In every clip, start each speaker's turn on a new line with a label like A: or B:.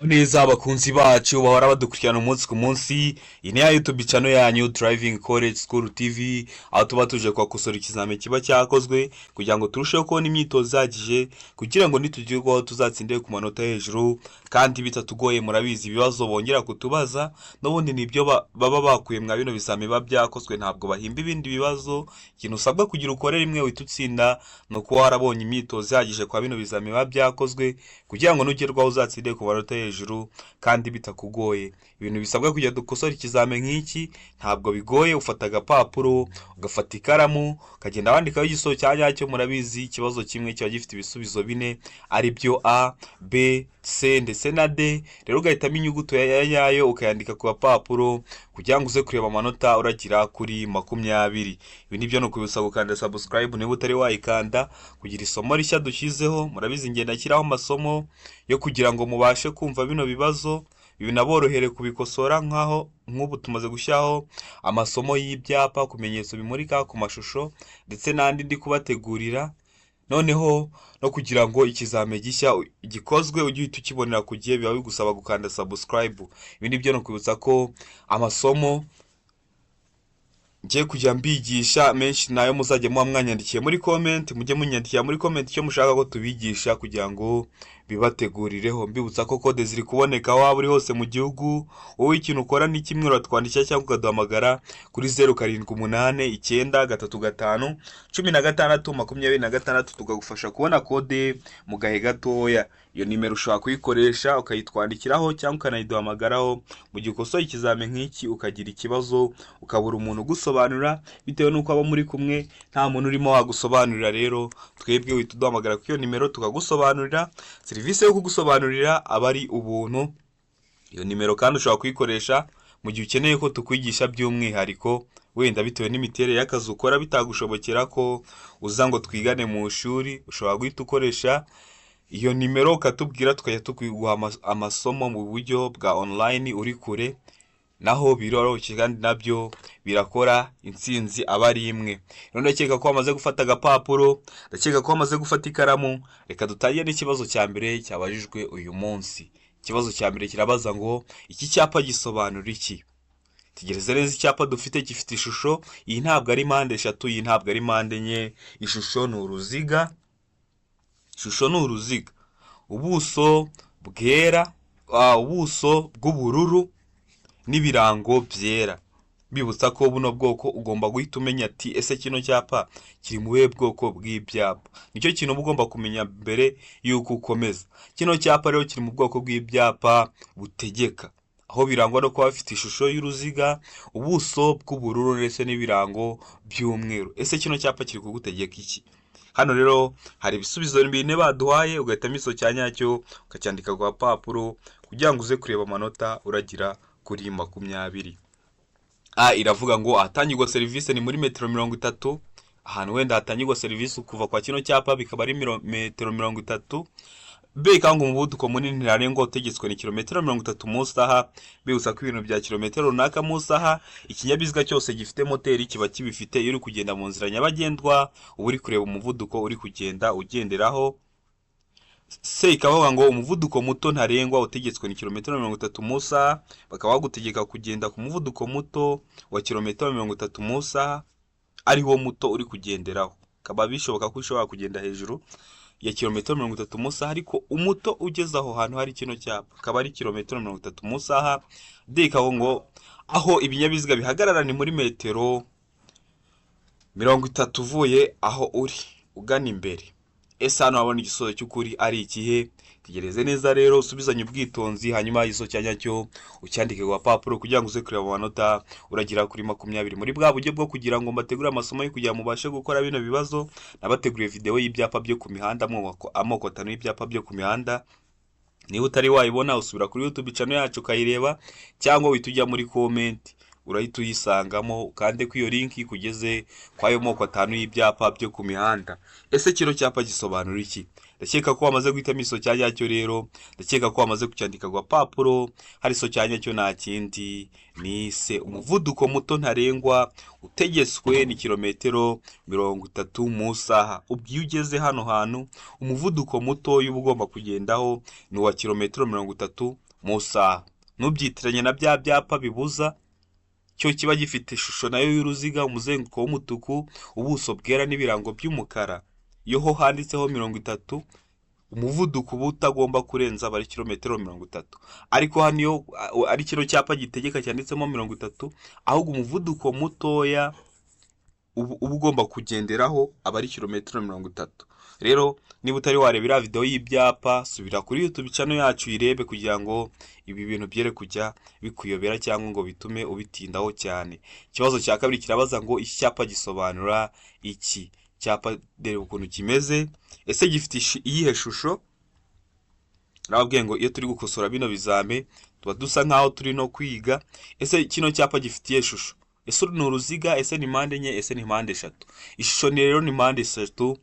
A: Neza abakunzi bacu bahora badukurikirana umunsi ku munsi. Iyi ni ya YouTube channel yanyu Driving College School TV, aho tuba tuje kwakosora ikizamini kiba cyakozwe kugira ngo turusheho kubona imyitozo ihagije kugira ngo nitugerwaho tuzatsindire ku manota hejuru kandi bitatugoye. Murabizi ibibazo bongera kutubaza n'ubundi nibyo baba bakuye mwa bino bizamini biba byakozwe, ntabwo bahimba ibindi bibazo. Ikintu usabwa kugira ukore rimwe uhita utsinda ni uko warabonye imyitozo ihagije kwa bino bizamini biba byakozwe kugira ngo nugerwaho uzatsindire ku manota hejuru kandi bitakugoye. Ibintu bisabwa kugira dukosora ikizamini nk'iki ntabwo bigoye. Ufata agapapuro, ugafata ikaramu, ukagenda wandikaho igisubizo cya nyacyo. Murabizi ikibazo kimwe kiba gifite ibisubizo bine ari byo A, B, C ndetse na D. Rero ugahitamo inyuguti ya nyayo ukayandika ku gapapuro kugira ngo uze kureba amanota uragira kuri 20. Ibi nibyo ni ukubisaba gukanda subscribe niba utari wayikanda kugira isomo rishya dushyizeho. Murabizi ngenda ashyiraho amasomo yo kugira ngo mubashe kumva bino bibazo binaborohere kubikosora. Nk'ubu tumaze gushyiraho amasomo y'ibyapa, kumenyetso bimurika ku mashusho ndetse n'andi ndi kubategurira. Noneho no kugira ngo ikizame gishya gikozwe ujye uhita ukibonera ku gihe, biba bigusaba gukanda subscribe. Ibi nibyo no kwibutsa ko amasomo ngiye kujya mbigisha menshi nayo muzajya muba mwanyandikiye muri comment. Mujye munyandikira muri comment icyo mushaka ko tubigisha kugira ngo bibategurireho. Mbibutsa ko code ziri kuboneka waba uri hose mu gihugu. Wowe ikintu ukora ni kimwe, uratwandikira cyangwa ukaduhamagara kuri 0788935526 tukagufasha kubona code mu gahe gatoya. Iyo nimero ushobora kuyikoresha ukayitwandikiraho cyangwa ukanayiduhamagaraho mu gihe ukosoye ikizamini nk'iki ukagira ikibazo ukabura umuntu ugusobanurira bitewe n'uko abo muri kumwe nta muntu urimo wagusobanurira. Rero twebwe uhita uduhamagara kuri iyo nimero tukagusobanurira. Serivisi yo kugusobanurira aba ari ubuntu. Iyo nimero kandi ushobora kuyikoresha mu gihe ukeneye ko tukwigisha by'umwihariko, wenda bitewe n'imiterere y'akazi ukora bitagushobokera ko uza ngo twigane mu ishuri. Ushobora guhita ukoresha iyo nimero ukatubwira tukajya tukwiguha amasomo mu buryo bwa online uri kure. Naho biroroshye kandi nabyo birakora, intsinzi aba ari imwe. Rero ndakeka ko wamaze gufata agapapuro, ndakeka ko wamaze gufata ikaramu. Reka dutangire n'ikibazo cya mbere cyabajijwe uyu munsi. Ikibazo cya mbere kirabaza ngo iki cyapa gisobanura iki? Tegereza neza, icyapa dufite gifite ishusho. Iyi ntabwo ari mpande eshatu, iyi ntabwo ari mpande enye. Ishusho ni uruziga. Ishusho ni uruziga. Ubuso bwera, ubuso bw'ubururu n'ibirango byera. Bibutsa ko buno bwoko ugomba guhita umenya ati ese kino cyapa kiri mu buhe bwoko bw'ibyapa. Nicyo kintu ugomba kumenya mbere yuko ukomeza. Kino cyapa rero kiri mu bwoko bw'ibyapa butegeka, aho birangwa no kuba bifite ishusho y'uruziga, ubuso bw'ubururu ndetse n'ibirango by'umweru. Ese kino cyapa kiri kugutegeka iki? Hano rero hari ibisubizo bine baduhaye, ugahitamo iso cya nyacyo ukacyandika ku gapapuro kugira ngo uze kureba amanota uragira kuri 20. A iravuga ngo ahatangirwa serivisi ni muri metero 30. Ahantu wenda hatangirwa serivisi kuva kwa kino cyapa bikaba ari metero 30. B kanga umuvuduko munini ntarengwa utegetswe ni kilometero 30 mu isaha. Bibutsa ko ibintu bya kilometero runaka mu isaha ikinyabiziga cyose gifite moteri kiba kibifite iyo uri kugenda mu nzira nyabagendwa, uba uri kureba umuvuduko uri kugenda ugenderaho. C ikavuga ngo umuvuduko muto ntarengwa utegetswe ni kilometero 30 mu isaha. Bakaba bagutegeka kugenda ku muvuduko muto wa kilometero 30 mu isaha ari wo muto uri kugenderaho. Kaba bishoboka ko ushobora kugenda hejuru ya kilometero 30 mu isaha, ariko umuto ugeze aho hantu hari kino cyapa akaba ari kilometero 30 mu isaha. D ikavuga ngo aho ibinyabiziga bihagarara ni muri metero 30 uvuye aho uri ugana imbere. Ese hano wabona igisubizo cy'ukuri ari ikihe? Tegereze neza rero usubizanye ubwitonzi, hanyuma iso cyanya cyo ucyandike ku gapapuro kugira ngo uze kureba amanota uragira kuri 20. Muri bwa buryo bwo kugira ngo mbategure amasomo yo kugira mubashe gukora bino bibazo, nabateguriye video y'ibyapa byo ku mihanda, amoko 5 y'ibyapa byo ku mihanda. Niba utari wayibona usubira kuri YouTube channel yacu ukayireba, cyangwa witujya muri comment urahita uyisangamo, ukande ko iyo link ikugeze kwayo moko atanu y'ibyapa byo ku mihanda. Ese kino cyapa gisobanura iki? Ndakeka ko wamaze guhitamo iso cyanya cyo rero, ndakeka ko wamaze kucyandika ku papuro. Hari iso cyanya cyo nta kindi ni se umuvuduko muto ntarengwa utegetswe ni kilometero 30 mu saha. Ubwo ugeze hano hantu umuvuduko muto y'uba ugomba kugendaho ni wa kilometero 30 mu saha. Nubyitiranye na bya byapa bibuza, cyo kiba gifite ishusho nayo y'uruziga, umuzenguruko w'umutuku, ubuso bwera n'ibirango by'umukara. Iyo ho handitseho 30, umuvuduko uba utagomba kurenza bari kilometero 30. Ariko hano iyo ari kino cyapa gitegeka cyanditsemo 30, ahubwo umuvuduko mutoya uba ugomba kugenderaho aba ari kilometero 30. Rero niba utari warebera video y'ibyapa, subira kuri YouTube channel yacu irebe kugira ngo ibi bintu byere kujya bikuyobera cyangwa ngo bitume ubitindaho cyane. Ikibazo cya kabiri kirabaza ngo iki cyapa gisobanura iki? Cyapa dere ukuntu kimeze, ese gifite iyihe shusho? Nababwiye ngo iyo turi gukosora bino bizame tuba dusa nkaho turi no kwiga. Ese kino cyapa gifitiye shusho? Ese ni uruziga, ese ni mpande enye, ese ni mpande eshatu? Ishusho rero ni mpande eshatu,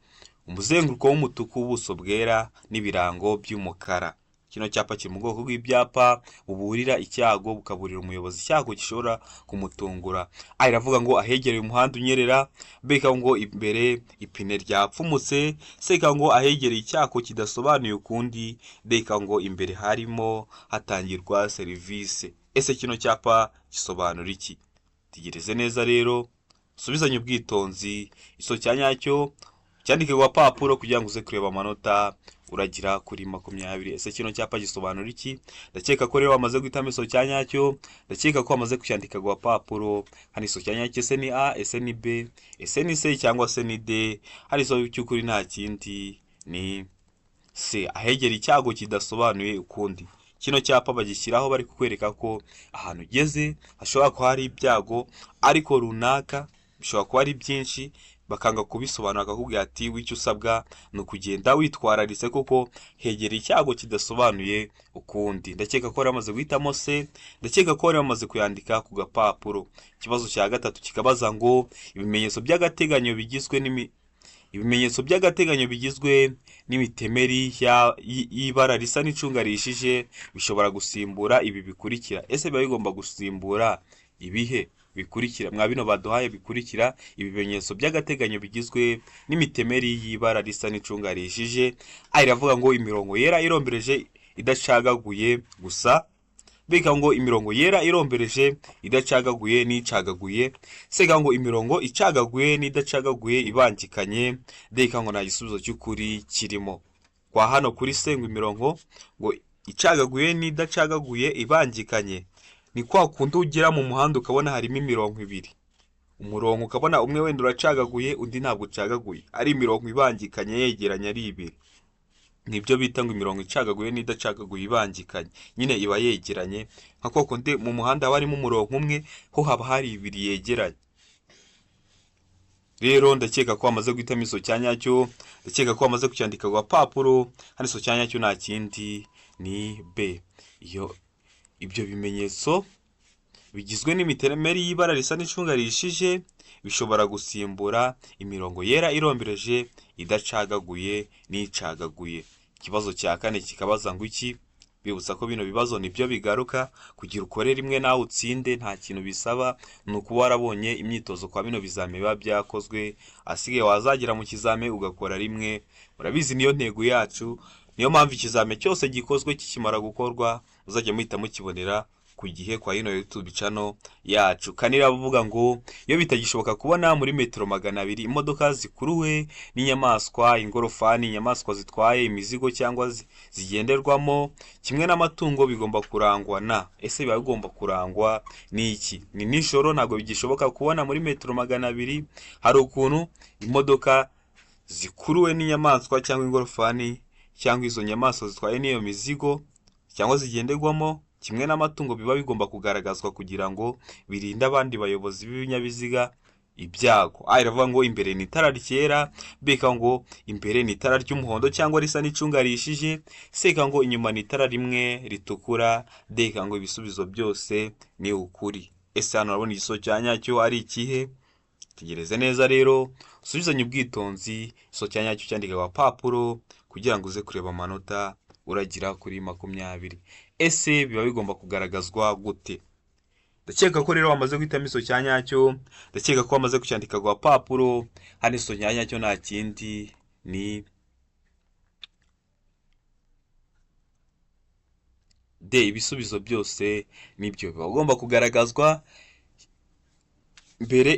A: umuzenguruko w'umutuku, ubuso bwera n'ibirango by'umukara. Kino cyapa kiri mu bwoko bw'ibyapa buburira icyago, bukaburira umuyobozi icyago gishobora kumutungura. Iravuga ngo ahegereye umuhanda unyerera, beka ngo imbere ipine ryapfumutse, seka ngo ahegereye icyako kidasobanuye ukundi, beka ngo imbere harimo hatangirwa serivisi. Ese kino cyapa gisobanura iki? Tegereze neza rero, subizanye ubwitonzi, iso cyanyacyo cyandike ku papuro kugira ngo uze kureba amanota uragira kuri 20. Ese kino cyapa gisobanura iki? Ndakeka ko rero wamaze guhitamo iso cyanyacyo, ndakeka ko wamaze kucyandika ku papuro. Hani iso cyanyacyo ese ni A, ese ni B, ese ni C cyangwa se ni D? Hari iso cy'ukuri nta kindi ni C, ahegera icyago kidasobanuye ukundi. Kino cyapa bagishyiraho bari kukwereka ko ahantu ugeze hashobora kuba hari ibyago ariko runaka, bishobora kuba ari byinshi, bakanga kubisobanura akakubwira ati wicyo usabwa no kugenda witwararitse kuko hegera icyago kidasobanuye ukundi. Ndakeka ko ramaze guhitamo C, ndakeka ko ramaze kuyandika ku gapapuro. Ikibazo cya gatatu kikabaza ngo ibimenyetso by'agateganyo bigizwe n'imitemeri y'ibara risa n'icunga rishije bishobora gusimbura ibi bikurikira. Ese biba bigomba gusimbura ibihe bikurikira? Mwa bino baduhaye bikurikira, ibimenyetso by'agateganyo bigizwe n'imitemeri y'ibara risa n'icunga rishije. Iravuga ngo imirongo yera irombereje idacagaguye gusa, beka ngo imirongo yera irombereje idacagaguye n'icagaguye, seka ngo imirongo icagaguye n'idacagaguye ibangikanye, beka ngo nta gisubizo cy'ukuri kirimo. Kwa hano kuri se ngo imirongo ngo icagaguye n'idacagaguye ibangikanye, ni kwa kundi ugira mu muhanda ukabona harimo imirongo ibiri. Umurongo ukabona umwe wenda uracagaguye undi ntabwo ucagaguye, ari imirongo ibangikanye yegeranye ari ibiri. Nibyo bita ngo imirongo icagaguye n'idacagaguye ibangikanye. Nyine iba yegeranye, nka koko nde mu muhanda haba harimo umurongo umwe, ho haba hari ibiri yegeranye. Rero ndakeka ko wamaze guhitamo iso cyanyacyo, ndakeka ko wamaze kucyandika ku papuro. Hano iso cyanyacyo nta kindi ni B. Ibyo bimenyetso bigizwe n'imitemeri y'ibara risa n'icunga rishije bishobora gusimbura imirongo yera irombereje idacagaguye n'icagaguye. Ikibazo cya kane kikabaza ngo iki? Bibutsa ko bino bibazo nibyo bigaruka kugira ukore rimwe nawe utsinde, nta kintu bisaba, ni ukuba warabonye imyitozo kwa bino bizame biba byakozwe, asigaye wazagira mu kizame ugakora rimwe. Murabizi niyo ntego yacu, niyo mpamvu ikizame cyose gikozwe kikimara gukorwa uzajya muhita mukibonera ku gihe kwa ino YouTube channel yacu. Kanira avuga ngo iyo bitagishoboka kubona muri metero 200 imodoka zikuruwe n'inyamaswa, ingorofani, inyamaswa zitwaye imizigo cyangwa zigenderwamo, kimwe n'amatungo bigomba kurangwa na. Ese biba bigomba kurangwa n'iki? Ni nijoro ntabwo bigishoboka kubona muri metero 200. Hari ukuntu imodoka zikuruwe n'inyamaswa cyangwa ingorofani cyangwa izo nyamaswa zitwaye n'iyo mizigo cyangwa zigenderwamo, kimwe n'amatungo biba bigomba kugaragazwa kugira ngo birinde abandi bayobozi b'ibinyabiziga ibyago. Iravuga ngo imbere ni itara ryera, beka ngo imbere ni itara ry'umuhondo cyangwa risa n'icunga rishije, seka ngo inyuma ni itara rimwe ritukura, deka ngo ibisubizo byose ni ukuri. ese hano urabona igisubizo cya nyacyo ari ikihe? Tegereze neza rero usubizanye ubwitonzi, igisubizo cya nyacyo cyandika ku gapapuro kugira ngo uze kureba amanota uragira kuri 20. Ese biba bigomba kugaragazwa gute? Ndakeka ko rero wamaze guhitamo igisubizo cya nyacyo, ndakeka ko wamaze kucyandika ku gapapuro. Hano igisubizo cya nyacyo nta kindi ni D. Ibisubizo byose nibyo biba ugomba kugaragazwa.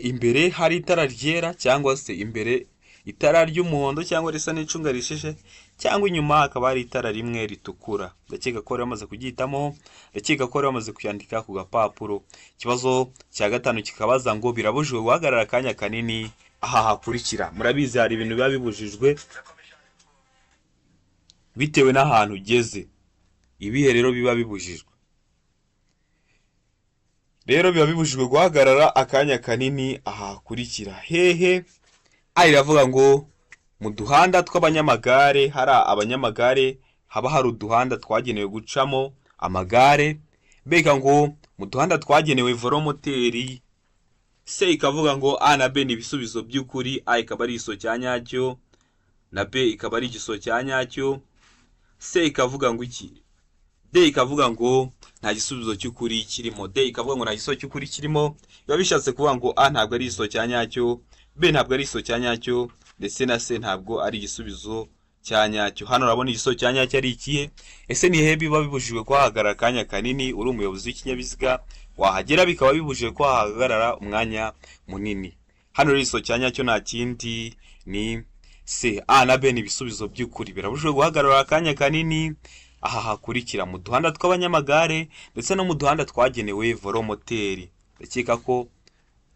A: Imbere hari itara ryera cyangwa se imbere itara ry'umuhondo cyangwa risa n'icunga rishishe, cyangwa inyuma hakaba hari itara rimwe ritukura. Ndakeka ko bamaze kugihitamo, ndakeka ko bamaze kuyandika ku gapapuro. Ikibazo cya gatanu kikabaza ngo birabujijwe guhagarara akanya kanini aha hakurikira. Murabizi hari ibintu biba bibujijwe bitewe n'ahantu ugeze. Ibihe rero biba bibujijwe? Rero biba bibujijwe guhagarara akanya kanini aha hakurikira. Hehe? Iravuga ngo mu duhanda tw'abanyamagare, hari abanyamagare haba hari uduhanda twagenewe gucamo amagare. Beka ngo mu duhanda twagenewe velomoteri. C ikavuga ngo A na B ni ibisubizo by'ukuri. A ikaba ari igisubizo cya nyacyo na B ikaba ari igisubizo cya nyacyo. C ikavuga ngo iki? D ikavuga ngo nta gisubizo cy'ukuri kirimo. D ikavuga ngo nta gisubizo cy'ukuri kirimo. Biba bishatse kuvuga ngo A ntabwo ari igisubizo cya nyacyo, B ntabwo ari igisubizo cya nyacyo, ndetse na C ntabwo ari igisubizo cya nyacyo. Hano urabona igisubizo cya nyacyo ari ikihe? Ese ni hehe biba bibujijwe kuhagarara akanya kanini uri umuyobozi w'ikinyabiziga, wahagera bikaba bibujijwe ko hahagarara umwanya munini? Hano rero igisubizo cya nyacyo nta kindi ni C. A na B ni ibisubizo by'ukuri. Birabujijwe guhagarara akanya kanini aha hakurikira: mu duhanda tw'abanyamagare ndetse no mu duhanda twagenewe velomoteri. Ndakeka ko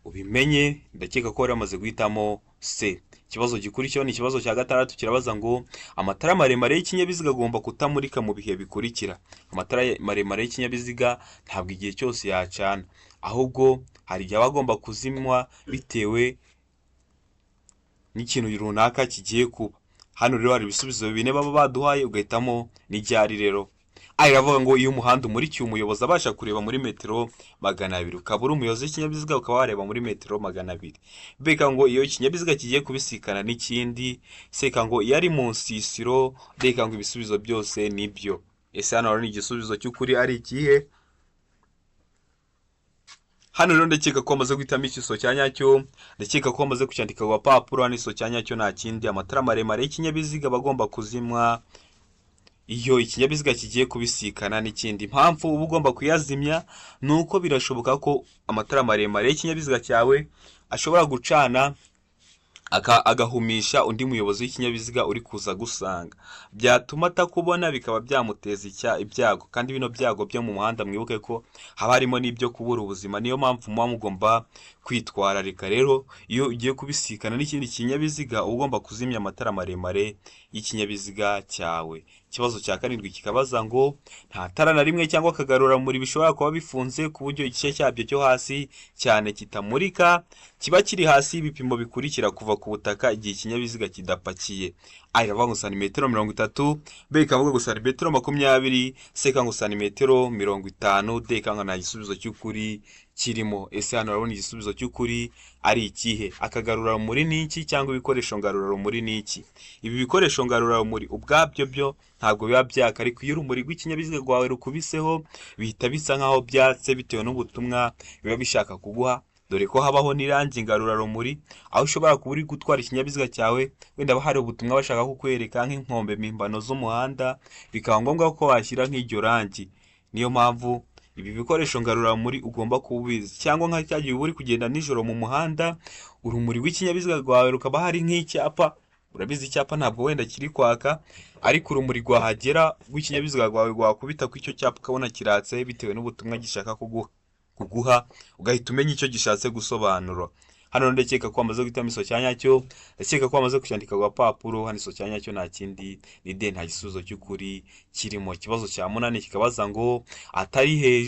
A: ubimenye, ndakeka ko wamaze guhitamo C. Ikibazo gikurikiyeho ni ikibazo cya gatandatu, kirabaza ngo amatara maremare y'ikinyabiziga agomba kutamurika mu bihe bikurikira. Amatara maremare y'ikinyabiziga ntabwo igihe cyose yacana, ahubwo hari igihe aba agomba kuzimwa bitewe n'ikintu runaka kigiye kuba. Hano rero hari ibisubizo bine baba baduhaye, ugahitamo n'iryari rero. Iravuga ngo iyo umuhanda umurikiye umuyobozi abasha kureba muri metero 200, ukaba uri umuyobozi w'ikinyabiziga ukaba wareba muri metero 200. Beka ngo iyo ikinyabiziga kigiye kubisikana n'ikindi. Seka ngo iyo ari mu nsisiro. Beka ngo ibisubizo byose nibyo. Ese hano ni igisubizo cy'ukuri ari ikihe? Hano rero ndakeka ko amaze guhitamo igisubizo cya nyacyo, ndakeka ko amaze kucyandika ku gapapuro. Hano igisubizo cya nyacyo nta kindi, amatara maremare y'ikinyabiziga bagomba kuzimwa iyo ikinyabiziga kigiye kubisikana n'ikindi. Impamvu uba ugomba kuyazimya ni uko birashoboka ko amatara maremare y'ikinyabiziga cyawe ashobora gucana agahumisha undi muyobozi w'ikinyabiziga uri kuza gusanga, byatuma atakubona, bikaba byamuteza ibyago. Kandi bino byago byo mu muhanda mwibuke ko haba harimo n'ibyo kubura ubuzima. Niyo mpamvu muba mugomba kwitwararika. Rero iyo ugiye kubisikana n'ikindi kinyabiziga uba ugomba kuzimya amatara maremare y'ikinyabiziga cyawe. Ikibazo cya karindwi kikabaza ngo nta tara na rimwe cyangwa akagaruramuri bishobora kuba bifunze ku buryo igice cyabyo cyo hasi cyane kitamurika kiba kiri hasi y'ibipimo bikurikira kuva ku butaka igihe ikinyabiziga kidapakiye. Iravuga ngo santimetero 30, B ikavuga ngo santimetero 20, C ikavuga ngo santimetero 50, D ikavuga nta gisubizo cy'ukuri kirimo. Ese hano urabona igisubizo cy'ukuri ari ikihe? Akagaruramuri ni iki cyangwa ibikoresho ngarurarumuri ni iki? Ibi bikoresho ngarurarumuri ubwabyo byo ntabwo biba byaka, ariko iyo urumuri rw'ikinyabiziga rwawe rukubiseho bihita bisa nkaho byatse bitewe n'ubutumwa biba bishaka kuguha. Dore ko habaho n'irangi ngarurarumuri, aho ushobora kuba uri gutwara ikinyabiziga cyawe, wenda hari ubutumwa bashaka kukwereka nk'inkombe mpimbano z'umuhanda, bikaba ngombwa ko washyira nk'iryo rangi. Niyo mpamvu ibi bikoresho ngarurarumuri ugomba kubizi. Cyangwa nka cyagiye uri kugenda nijoro mu muhanda, urumuri rw'ikinyabiziga rwawe rukaba hari nk'icyapa. Urabizi icyapa ntabwo wenda kiri kwaka, ariko urumuri rwahagera rw'ikinyabiziga rwawe rwakubita ku icyo cyapa ukabona kiratse bitewe n'ubutumwa gishaka kuguha, ugahita umenya icyo gishatse gusobanura. Hano ndakeka ko amaze guhitamo igisubizo cya nyacyo, ndakeka ko amaze kucyandika ku gapapuro. Hano igisubizo cya nyacyo nta kindi ni D, nta gisubizo cy'ukuri kirimo. Ikibazo cya 8 kikabaza ngo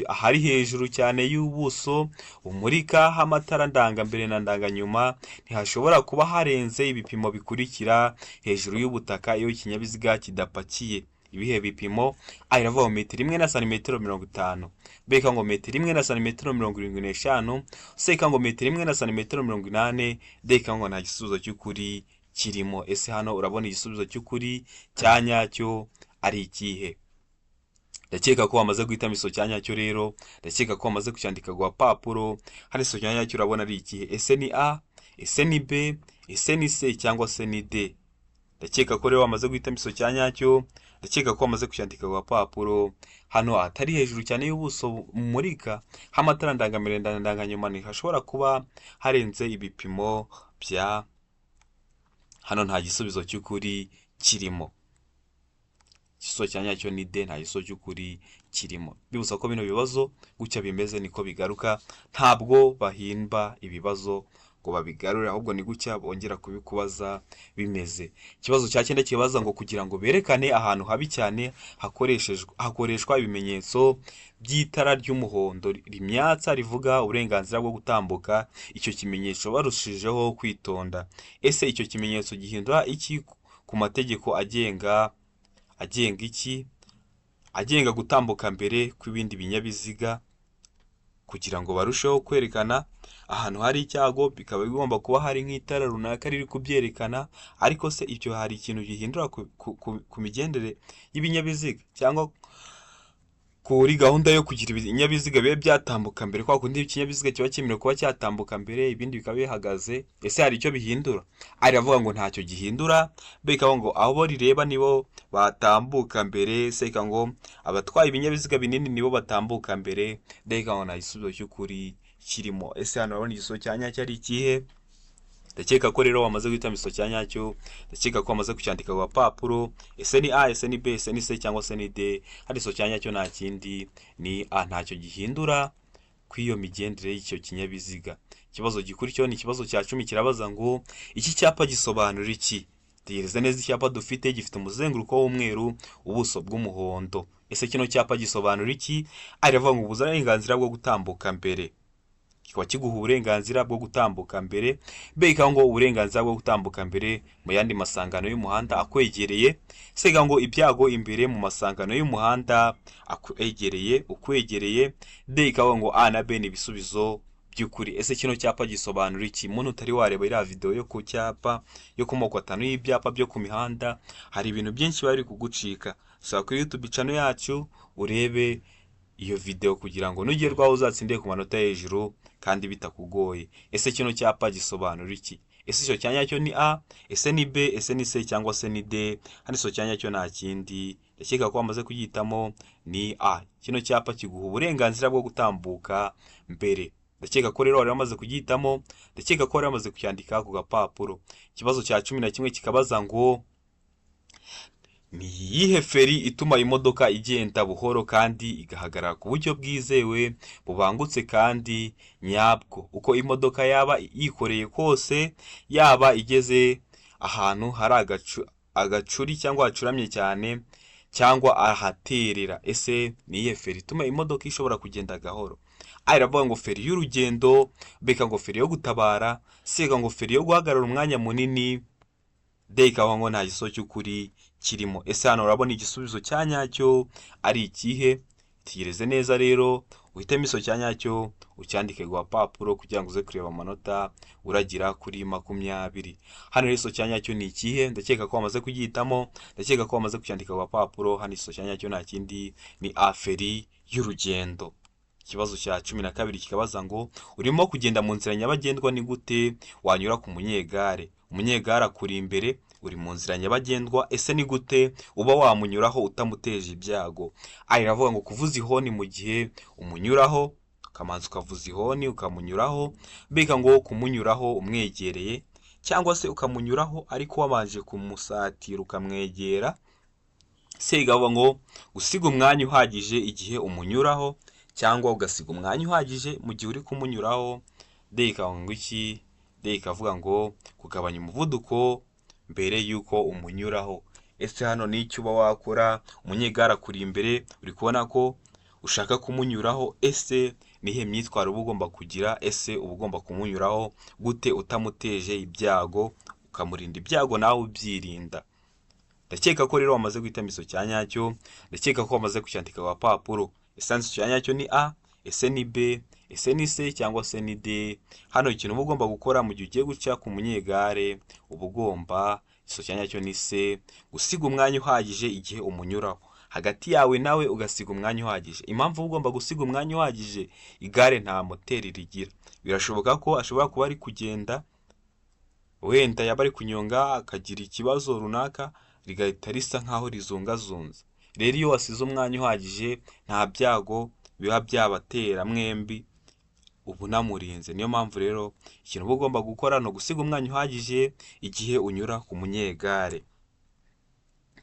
A: ahari hejuru cyane y'ubuso bumurikaho amatara ndangambere na ndanganyuma ntihashobora kuba harenze ibipimo bikurikira hejuru y'ubutaka iyo ikinyabiziga kidapakiye. Ibihe bipimo? Iravuga metero 1 na santimetero 50. beka ngo metero imwe na santimetero 75, seka ngo metero imwe na santimetero 80, deka ngo nta gisubizo cy'ukuri kirimo. Ese hano urabona igisubizo cy'ukuri cya nyacyo ari ikihe? Ndakeka ko wamaze guhitamo iso cya nyacyo rero, ndakeka ko wamaze kucyandika ku papuro. Hano iso cya nyacyo urabona ari ikihe? Ese ni A, ese ni B, ese ni C cyangwa se ni D? Ndakeka ko rero wamaze guhitamo iso cya nyacyo, ndakeka ko wamaze kucyandika ku papuro. Hano atari hejuru cyane y'ubuso mumurika h'amatara ndangamere ndanganyuma hashobora kuba harenze ibipimo bya, hano nta gisubizo cy'ukuri kirimo. Igisubizo cya nyacyo ni D, nta gisubizo cy'ukuri kirimo. Bibuza ko bino bibazo gutya bimeze niko bigaruka, ntabwo bahimba ibibazo ngo babigarure, ahubwo ni gutya bongera kubikubaza bimeze. Ikibazo cya 9 kibaza ngo kugira ngo berekane ahantu habi cyane hakoreshwa ibimenyetso by'itara ry'umuhondo rimyatsa rivuga uburenganzira bwo gutambuka, icyo kimenyetso barushijeho kwitonda. Ese icyo kimenyetso gihindura iki ku mategeko agenga iki? Agenga gutambuka mbere kw'ibindi binyabiziga, kugira ngo barusheho kwerekana ahantu hari icyago bikaba bigomba kuba hari nk'itara runaka riri kubyerekana. Ariko se icyo hari ikintu gihindura ku migendere y'ibinyabiziga cyangwa kuri gahunda yo kugira ibinyabiziga bibe byatambuka mbere, kwa kundi ikinyabiziga kiba cyemerewe kuba cyatambuka mbere ibindi bikaba bihagaze? Ese hari icyo bihindura? Aravuga ngo ntacyo gihindura, beka ngo abo rireba nibo batambuka mbere, seka ngo abatwaye ibinyabiziga binini nibo batambuka mbere, beka ngo nta gisubizo cy'ukuri kirimo. Ese hano urabona igisubizo cya nyacyo ari ikihe? Ndakeka ko rero wamaze guhitamo igisubizo cya nyacyo, ndakeka ko wamaze kucyandika ku papuro. Ese ni A, ese ni B, ese ni C cyangwa se ni D? Hano igisubizo cya nyacyo nta kindi ni A, ntacyo gihindura kw'iyo migendere y'icyo kinyabiziga. Ikibazo gikurikiyeho ni ikibazo cya 10 kirabaza ngo iki cyapa gisobanura iki? Tegereza neza icyapa dufite gifite umuzenguruko w'umweru, ubuso bw'umuhondo. Ese kino cyapa gisobanura iki? Aravuga ngo uburenganzira bwo gutambuka mbere. Kikaba kiguha uburenganzira bwo gutambuka mbere, beka ngo uburenganzira bwo gutambuka mbere mu yandi masangano y'umuhanda akwegereye, sega ngo ibyago imbere mu masangano y'umuhanda ukwegereye, deka ngo A na B ni ibisubizo by'ukuri. Ese kino cyapa gisobanura iki? Muntu utari wareba iriya video yo ku cyapa yo ku moko 5 y'ibyapa byo ku mihanda, hari ibintu byinshi bari kugucika. Saba kuri YouTube channel yacu urebe iyo video kugira ngo nugerwaho uzatsinde ku manota hejuru kandi bitakugoye. Ese kino cyapa gisobanura iki? Ese icyo cyanya cyo ni A, ese ni B, ese ni C cyangwa se ni D? Hano icyo cyanya cyo nta kindi, ndakeka ko wamaze kugihitamo ni A. Kino cyapa kiguha uburenganzira bwo gutambuka mbere. Ndakeka ko rero wari wamaze kugihitamo, ndakeka ko wari wamaze kucyandika ku gapapuro. Ikibazo cya 11 kikabaza ngo ni iyihe feri ituma imodoka igenda buhoro kandi igahagarara ku buryo bwizewe bubangutse kandi nyabwo? Uko imodoka yaba yikoreye kose, yaba igeze ahantu hari agacuri cyangwa hacuramye cyane cyangwa ahaterera. Ese ni iyihe feri ituma imodoka ishobora kugenda gahoro? Aravuga ngo feri y'urugendo, beka ngo feri yo gutabara, seka ngo feri yo guhagarara umwanya munini, deka ngo nta gisozo cy'ukuri kirimo. Ese hano urabona igisubizo cya nyacyo ari ikihe? Tegereze neza rero uhitemo iso cya nyacyo ucyandike ku papuro kugira ngo uze kureba amanota uragira kuri 20. Hano iso cya nyacyo ni ikihe? Ndakeka ko wamaze kugihitamo, ndakeka ko wamaze kucyandika ku papuro. Hano iso cya nyacyo nta kindi ni A, feri y'urugendo. Ikibazo cya 12 kikabaza ngo urimo kugenda mu nzira nyabagendwa, ni gute wanyura ku munyegare? Umunyegare akuri imbere, uri mu nzira nyabagendwa, ese ni gute uba wamunyuraho utamuteje ibyago? Aravuga ngo kuvuza ihoni mu gihe umunyuraho, kamanzi ukavuza ihoni ukamunyuraho, beka ngo kumunyuraho umwegereye, cyangwa se ukamunyuraho ariko wabanje kumusatira ukamwegera, sega ngo usiga umwanya uhagije igihe umunyuraho, cyangwa ugasiga umwanya uhagije mu gihe uri kumunyuraho, deka ngo iki? Deka avuga ngo kugabanya umuvuduko mbere yuko umunyuraho. Ese hano ni icyo uba wakora? Umunyegare akuri imbere, uri kubona ko ushaka kumunyuraho, ese nihe myitwaro uba ugomba kugira? Ese uba ugomba kumunyuraho gute utamuteje ibyago, ukamurinda ibyago nawe ubyirinda? Ndakeka ko rero wamaze guhitamo iso cya nyacyo, ndakeka ko wamaze kucyandika ku papuro. ese handitse icyo cyanya cyo ni A, ese ni B, ese ni C cyangwa se ni D. Hano ikintu uba ugomba gukora mu gihe ugiye guca ku munyegare, uba ugomba icyo cyanya cyo ni C, gusiga umwanya uhagije igihe umunyuraho. Hagati yawe nawe ugasiga umwanya uhagije. Impamvu uba ugomba gusiga umwanya uhagije, igare nta moteri rigira. Birashoboka ko ashobora kuba ari kugenda, wenda yaba ari kunyonga akagira ikibazo runaka, rigahita risa nkaho rizungazunze. Rero iyo wasize umwanya uhagije, nta byago biba byabatera mwembi, uba unamurinze. Niyo mpamvu rero ikintu uba ugomba gukora ni ugusiga umwanya uhagije igihe unyura ku munyegare.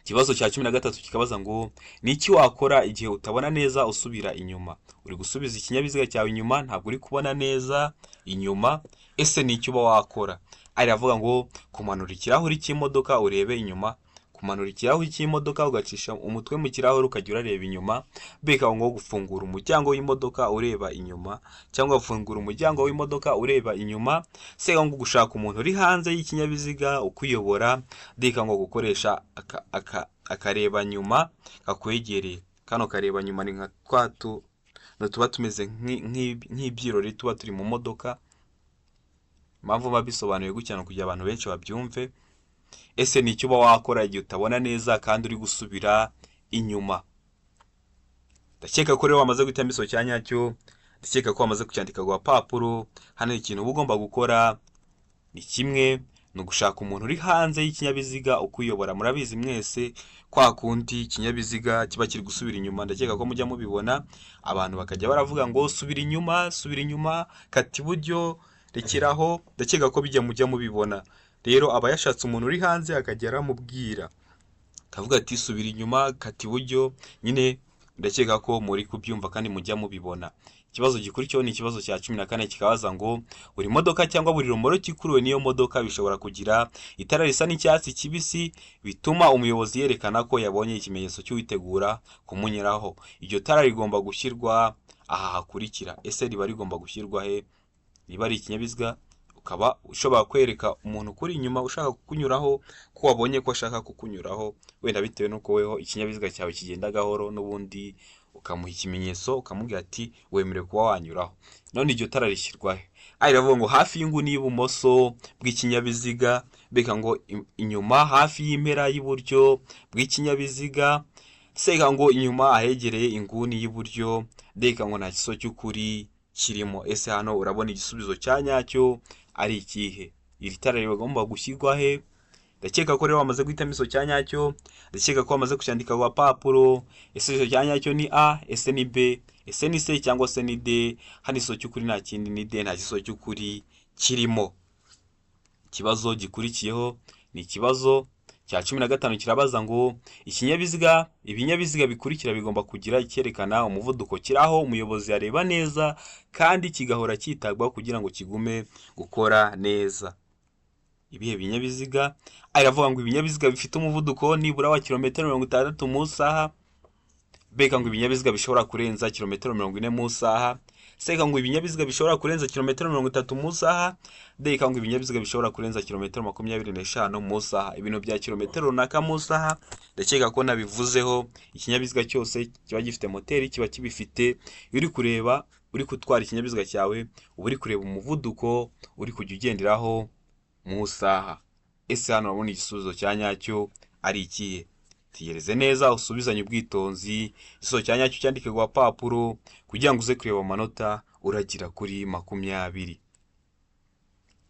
A: Ikibazo cya 13 kikabaza ngo ni iki wakora igihe utabona neza usubira inyuma. Uri gusubiza ikinyabiziga cyawe inyuma, ntabwo uri kubona neza inyuma, ese ni icyo uba wakora? Aravuga ngo kumanura ikirahuri cy'imodoka urebe inyuma, kumanura ikirahuri cy'imodoka ugacisha umutwe mu kirahuri ukajya urareba inyuma, beka ngo gufungura umuryango w'imodoka ureba inyuma, cyangwa gufungura umuryango w'imodoka ureba inyuma, se ngo gushaka umuntu uri hanze y'ikinyabiziga ukuyobora, beka ngo gukoresha akareba nyuma kakwegereye. Kano kareba nyuma ni nka twatu tuba tumeze nk'ibyirori tuba turi mu modoka. Impamvu babisobanuye gutya kugira abantu benshi babyumve. Ese ni icyo uba wakora igihe utabona neza kandi uri gusubira inyuma? Ndakeka ko rero wamaze guhitamo iso cyanya cyo, ndakeka ko wamaze kucyandika ku papuro. Hano ikintu uba ugomba gukora ni kimwe, ni ugushaka umuntu uri hanze y'ikinyabiziga ukuyobora. Murabizi mwese kwa kundi ikinyabiziga kiba kiri gusubira inyuma, ndakeka ko mujya mubibona, abantu bakajya baravuga ngo subira inyuma, kata iburyo, rekeraho. Ndakeka ko mujya mubibona. Rero aba yashatse umuntu uri hanze akajya aramubwira, akavuga ati subira inyuma, kata iburyo. Nyine ndakeka ko muri kubyumva kandi mujya mubibona. Ikibazo gikurikiyeho ni ikibazo cya 14 kikabaza ngo buri modoka cyangwa buri romoro kikuruwe n'iyo modoka bishobora kugira itara risa n'icyatsi kibisi, bituma umuyobozi yerekana ko yabonye ikimenyetso cy'uwitegura kumunyuraho. Iryo tara rigomba gushyirwa aha hakurikira. Ese riba rigomba gushyirwa he? Niba ari ikinyabiziga, ukaba ushobora kwereka umuntu kuri inyuma ushaka kukunyuraho ko wabonye ko ashaka kukunyuraho, wenda bitewe n'uko weho ikinyabiziga cyawe kigenda gahoro, n'ubundi ukamuha ikimenyetso ukamubwira ati wemerewe kuba wanyuraho. None iryo tara rishyirwa he? Aravuga ngo hafi y'inguni y'ibumoso bw'ikinyabiziga, beka ngo inyuma hafi y'impera y'iburyo bw'ikinyabiziga, seka ngo inyuma ahegereye inguni y'iburyo, beka ngo nta kiso cy'ukuri kirimo. Ese hano urabona igisubizo cya nyacyo ari ikihe? Iri tara rigomba gushyirwa he? Ndakeka ko rero wamaze guhitamo iso cya nyacyo, ndakeka ko wamaze kucyandika ku papuro. Ese iso cya nyacyo ni A, ese ni B, ese ni C cyangwa se ni D? Hano iso cy'ukuri nta kindi ni D, nta kiso cy'ukuri kirimo. Ikibazo gikurikiyeho ni ikibazo cya 15 kirabaza ngo ibinyabiziga bikurikira bigomba kugira icyerekana umuvuduko kiraho umuyobozi areba neza kandi kigahora cyitabwaho kugira ngo kigume gukora neza. Ibihe binyabiziga? Aravuga ngo ibinyabiziga bifite umuvuduko nibura wa kilometero 60 mu isaha, beka ngo ibinyabiziga bishobora kurenza kilometero 40 mu isaha, seka ngo ibinyabiziga bishobora kurenza kilometero 30 mu isaha, deka ngo ibinyabiziga bishobora kurenza kilometero 25 mu isaha. Ibintu bya kilometero runaka mu isaha ndakeka ko nabivuzeho. Ikinyabiziga cyose kiba gifite moteri kiba kibifite. Uri kureba, uri gutwara ikinyabiziga cyawe, uba uri kureba umuvuduko uri kujya ugenderaho mu isaha. Ese hano urabona igisubizo cya nyacyo ari ikihe? Tegereze neza usubizanye ubwitonzi. Igisubizo cya nyacyo cyandike ku papuro kugira ngo uze kureba amanota uragira kuri 20.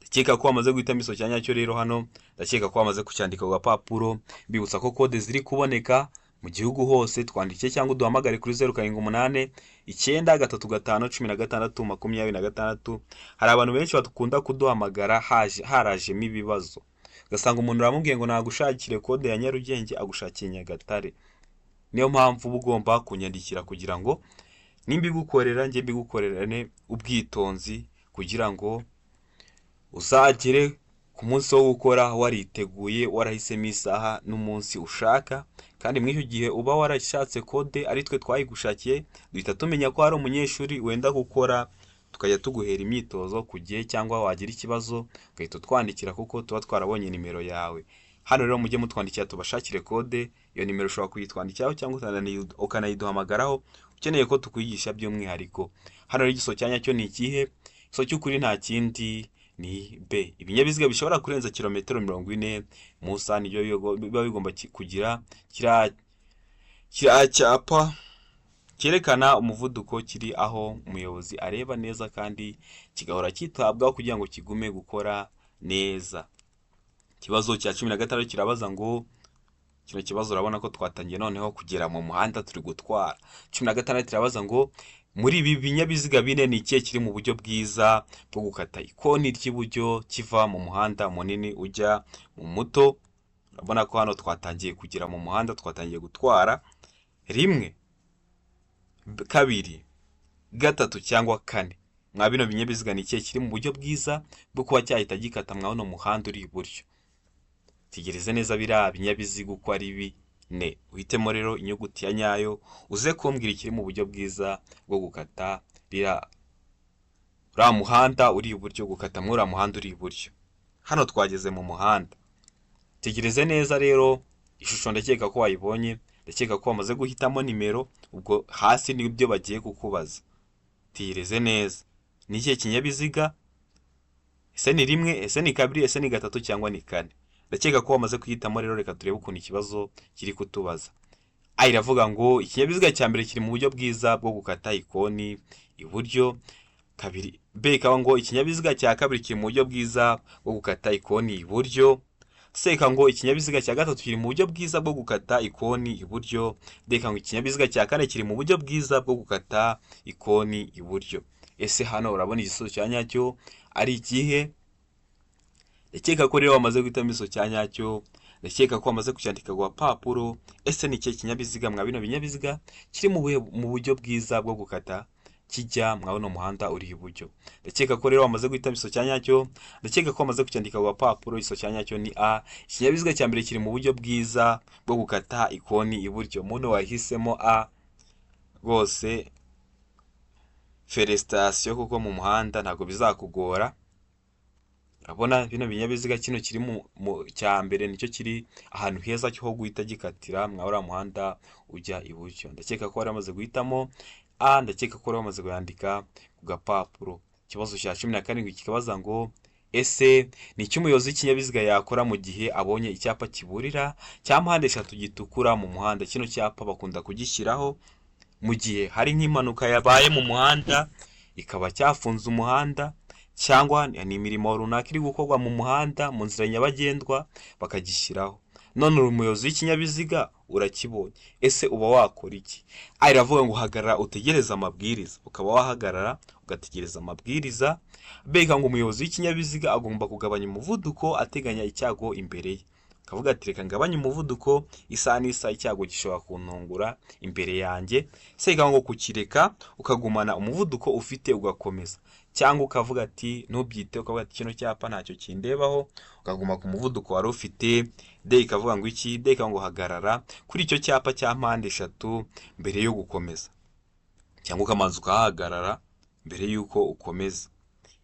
A: Ndakeka ko wamaze guhitamo iso cya nyacyo rero hano, ndakeka ko wamaze kucyandika ku papuro. Mbibutsa ko kode ziri kuboneka mu gihugu hose. Twandike cyangwa duhamagare kuri 078 935 16 26. Hari abantu benshi bakunda kuduhamagara harajemo ibibazo, ugasanga umuntu uramubwiye ngo nagushakire kode ya Nyarugenge agushakiye Nyagatare. Niyo mpamvu uba ugomba kunyandikira kugira ngo nimbigukorera njye mbigukorerane ubwitonzi, kugira ngo uzagere ku munsi wo gukora wariteguye, warahisemo isaha n'umunsi ushaka. Kandi muri icyo gihe uba warashatse kode ari twe twayigushakiye, duhita tumenya ko hari umunyeshuri wenda gukora, tukajya tuguhera imyitozo ku gihe, cyangwa wagira ikibazo ugahita twandikira kuko tuba twarabonye nimero yawe. Hano rero mujye mutwandikira tubashakire kode. Iyo nimero ushobora kuyitwandikiraho cyangwa ukanayiduhamagaraho ukeneye ko tukwigisha by'umwihariko. Hano rero igiso cya nyacyo ni ikihe? Igiso cy'ukuri nta kindi ni B. Ibinyabiziga bishobora kurenza kilometero 40 mu isaha nibyo biba bigomba kugira kiriya cyapa cyerekana umuvuduko, kiri aho umuyobozi areba neza kandi kigahora cyitabwaho kugira ngo kigume gukora neza. Ikibazo cya 16 kirabaza ngo, kino kibazo urabona ko twatangiye noneho kugera mu muhanda turi gutwara. 16 kirabaza ngo muri ibi binyabiziga bine ni ikihe kiri mu buryo bwiza bwo gukata ikoni ry'iburyo kiva mu muhanda munini ujya mu muto? Urabona ko hano twatangiye kugera mu muhanda, twatangiye gutwara. Rimwe, kabiri, gatatu cyangwa kane, mwa bino binyabiziga ni ikihe kiri mu buryo bwiza bwo kuba cyahita gikata mwa uno muhanda uri iburyo? Tegereze neza biriya binyabiziga uko ari bine, uhitemo rero inyuguti ya nyayo, uze kumbwira ikiri mu buryo bwiza bwo gukata uriya muhanda uri iburyo, gukata muri uriya muhanda uri iburyo. Hano twageze mu muhanda. Tegereze neza rero, ishusho ndakeka ko wayibonye, ndakeka ko wamaze guhitamo nimero, ubwo hasi nibyo bagiye kukubaza. Tegereze neza, ni ikihe kinyabiziga? Ese ni rimwe, ese ni kabiri, ese ni gatatu cyangwa ni kane? Ndakeka ko wamaze kuhitamo rero, reka turebe ukuntu ikibazo kiri kutubaza. A iravuga ngo ikinyabiziga cya mbere kiri mu buryo bwiza bwo gukata ikoni iburyo. Kabiri, B ikaba ngo ikinyabiziga cya kabiri kiri mu buryo bwiza bwo gukata ikoni iburyo. C ikaba ngo ikinyabiziga cya gatatu kiri mu buryo bwiza bwo gukata ikoni iburyo. D ikaba ngo ikinyabiziga cya kane kiri mu buryo bwiza bwo gukata ikoni iburyo. Ese hano urabona igisubizo cya nyacyo ari ikihe? Ndakeka ko rero wamaze guhitamo igisubizo cya nyacyo, ndakeka ko wamaze kucyandika ku gapapuro. Ese ni ikihe kinyabiziga mwa bino binyabiziga kiri mu buryo bwiza bwo gukata kijya mwa uno muhanda uri iburyo? Ndakeka ko rero wamaze guhitamo igisubizo cya nyacyo, ndakeka ko wamaze kucyandika ku gapapuro. Igisubizo cya nyacyo ni A, ikinyabiziga cya mbere kiri mu buryo bwiza bwo gukata ikoni iburyo. Umuntu wahisemo A rwose felicitation, kuko mu muhanda ntabwo bizakugora. Urabona bino binyabiziga kino kiri mu cya mbere nicyo kiri ahantu heza cyo guhita gikatira mwa uriya muhanda ujya iburyo. Ndakeka ko wari wamaze guhitamo A, ndakeka ko wari wamaze kuyandika ku gapapuro. Ikibazo cya 17 kikabaza ngo, ese ni iki umuyobozi w'ikinyabiziga yakora mu gihe abonye icyapa kiburira cya mpande eshatu gitukura mu muhanda? Kino cyapa bakunda kugishyiraho mu gihe hari nk'impanuka yabaye mu muhanda, ikaba cyafunze umuhanda, cyangwa ni imirimo runaka iri gukorwa mu muhanda mu nzira nyabagendwa bakagishyiraho. None uri umuyobozi w'ikinyabiziga urakibonye, ese uba wakora iki? A iravuga ngo hagarara utegereze amabwiriza. Ukaba wahagarara ugategereza amabwiriza. B ikavuga ngo umuyobozi w'ikinyabiziga agomba kugabanya umuvuduko ateganya icyago imbere ye. Akavuga ati reka ngabanye umuvuduko, isaha n'isaha icyago gishobora kuntungura imbere yanjye. C ikavuga ngo kukireka ukagumana umuvuduko ufite ugakomeza, cyangwa ukavuga ati ntubyite, ukavuga ati kino cyapa ntacyo kindebaho, ukaguma ku muvuduko wari ufite. D ikavuga ngo iki? D ikavuga ngo hagarara kuri icyo cyapa cya mpande eshatu mbere yo gukomeza, cyangwa ukamanza ukahagarara mbere y'uko ukomeza.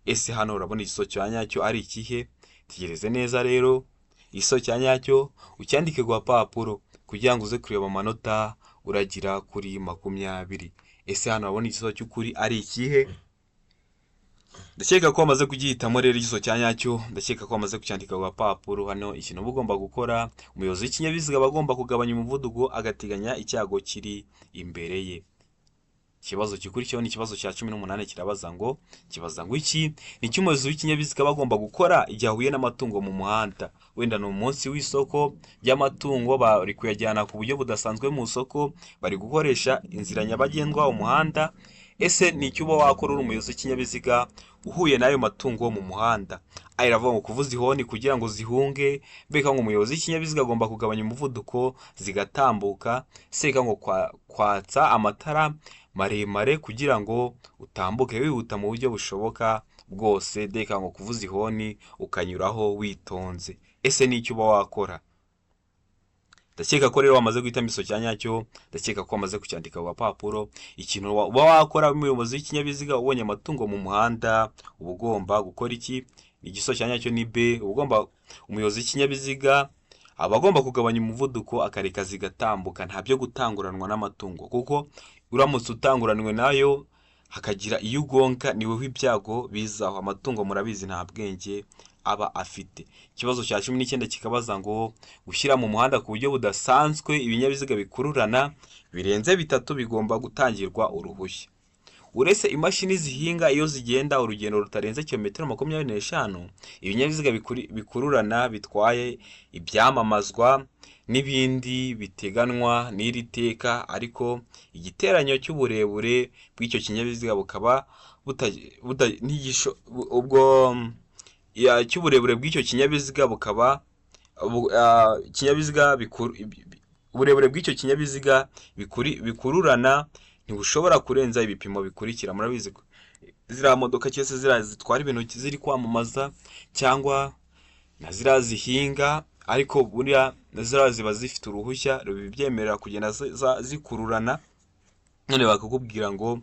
A: Ese hano urabona igisubizo cya nyacyo ari ikihe? Tegereze neza rero, igisubizo cya nyacyo ucyandike ku gapapuro kugira ngo uze kureba amanota uragira kuri 20. Ese hano urabona igisubizo cy'ukuri ari ikihe? Ndakeka ko wamaze kugihitamo rero igisubizo cya nyacyo, ndakeka ko wamaze kucyandika ku gapapuro. Hano ikintu uba ugomba gukora, umuyobozi w'ikinyabiziga aba agomba kugabanya umuvuduko agateganya icyago kiri imbere ye. Ikibazo gikurikiyeho ni ikibazo cya 18 kirabaza ngo, iki ni iki umuyobozi w'ikinyabiziga aba agomba gukora igihe ahuye n'amatungo mu muhanda? Wenda ni umunsi w'isoko ry'amatungo, bari kuyajyana ku buryo budasanzwe mu isoko, bari gukoresha inzira nyabagendwa umuhanda. Ese ni icyo uba wakora uri umuyobozi w'ikinyabiziga uhuye n'ayo matungo mu muhanda? A iravuga ngo kuvuza ihoni kugira ngo zihunge. B ikavuga ngo umuyobozi w'ikinyabiziga agomba kugabanya umuvuduko zigatambuka. C ikavuga ngo kwatsa amatara maremare kugira ngo utambuke wihuta mu buryo bushoboka bwose. D ikavuga ngo kuvuza ihoni ukanyuraho witonze. Ese ni icyo uba wakora? Ndakeka ko rero wamaze guhitamo igisubizo cya nyacyo, ndakeka ko wamaze kucyandika ku gapapuro. Ikintu uba wakora umuyobozi w'ikinyabiziga ubonye amatungo mu muhanda uba ugomba gukora iki? Igisubizo cya nyacyo ni B. Umuyobozi w'ikinyabiziga aba agomba kugabanya umuvuduko akareka zigatambuka, nta byo gutanguranwa n'amatungo, kuko uramutse utanguranwe nayo hakagira iyo ugonga ni wowe ibyago bizaho. Amatungo murabizi nta bwenge aba afite. Ikibazo cya 19 kikabaza ngo gushyira mu muhanda ku buryo budasanzwe ibinyabiziga bikururana birenze 3 bigomba gutangirwa uruhushya. Uretse imashini zihinga iyo zigenda urugendo rutarenze kilometero 25, ibinyabiziga bikururana bitwaye ibyamamazwa n'ibindi biteganwa n'iri teka, ariko igiteranyo cy'uburebure bw'icyo kinyabiziga bukaba cy'uburebure bw'icyo kinyabiziga bukaba uburebure bw'icyo kinyabiziga bikururana ntibushobora kurenza ibipimo bikurikira. Murabizi ko ziriya modoka cyose zitwara ibintu ziri kwamamaza cyangwa na ziriya zihinga, ariko buriya ziriya ziba zifite uruhushya rubyemerera kugenda zikururana. None bakakubwira ngo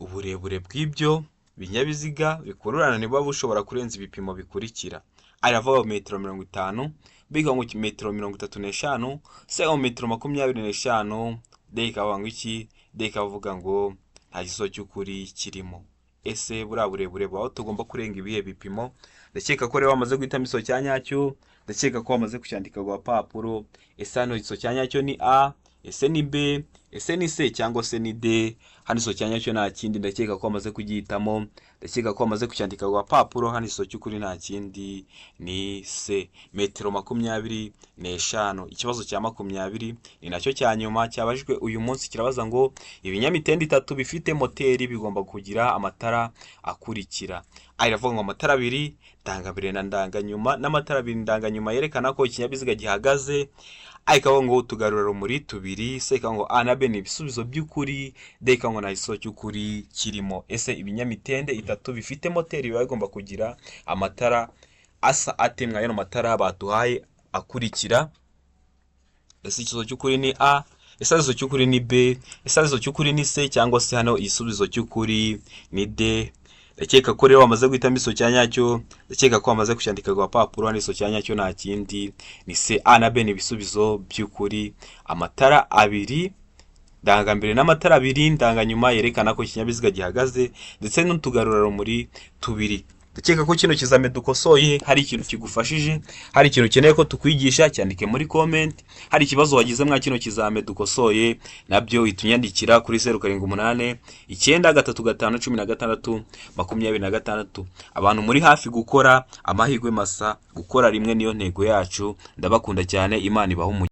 A: uburebure bw'ibyo binyabiziga bikururana niba bushobora kurenza ibipimo bikurikira. Aravuga metero 50, biga ngo metero 35, se metero 25, deka iki deka bavuga ngo nta gisozo cy'ukuri kirimo. Ese buriya burebure bwaho tugomba kurenga ibihe bipimo? Ndakeka ko rero wamaze guhitamo igisozo cya nyacyo, ndakeka ko wamaze kucyandika ku papuro. Ese hano igisozo cya nyacyo ni A, ese ni B, ese ni C cyangwa se ni D? Hano igisozo cya nyacyo nta kindi, ndakeka ko wamaze kugihitamo, ndakeka ko wamaze kucyandika ku papuro. Hano igisozo cy'ukuri nta kindi ni C, metero 25. Ikibazo cya 20 ni nacyo cya nyuma cyabajwe uyu munsi, kirabaza ngo ibinyamitende 3 bifite moteri bigomba kugira amatara akurikira. Iravuga ngo amatara 2 ndangambere na ndanganyuma, n'amatara 2 ndanganyuma yerekana ko ikinyabiziga gihagaze. Ikavuga ngo utugarura rumuri 2. Se ikavuga ngo A na B ni ibisubizo by'ukuri, D ikavuga ngo nta gisozo cy'ukuri kirimo. Ese ibinyamitende 3 bifite moteri biba bigomba kugira amatara asa atemwa y'ano matara baduhaye akurikira. Ese ikibazo cy'ukuri ni A, ese ikibazo cy'ukuri ni B, ese ikibazo cy'ukuri ni C, cyangwa se hano igisubizo cy'ukuri ni D? Ndakeka ko rero wamaze guhitamo igisozo cya nyacyo, ndakeka ko wamaze kucyandika ku papuro. Hano igisozo cya nyacyo nta kindi ni C. A na B ni ibisubizo by'ukuri. Amatara 2 ndangambere n'amatara 2 ndanganyuma yerekana ko ikinyabiziga gihagaze, ndetse n'utugarura rumuri 2. Ndakeka ko kino kizame dukosoye hari ikintu kigufashije, hari ikintu ukeneye ko tukwigisha, cyandike muri comment. Hari ikibazo wagize mwa kino kizame dukosoye, nabyo itunyandikira kuri 0789 9356 26. Abantu muri hafi gukora amahirwe masa, gukora rimwe niyo ntego yacu. Ndabakunda cyane, Imana ibahe umugisha.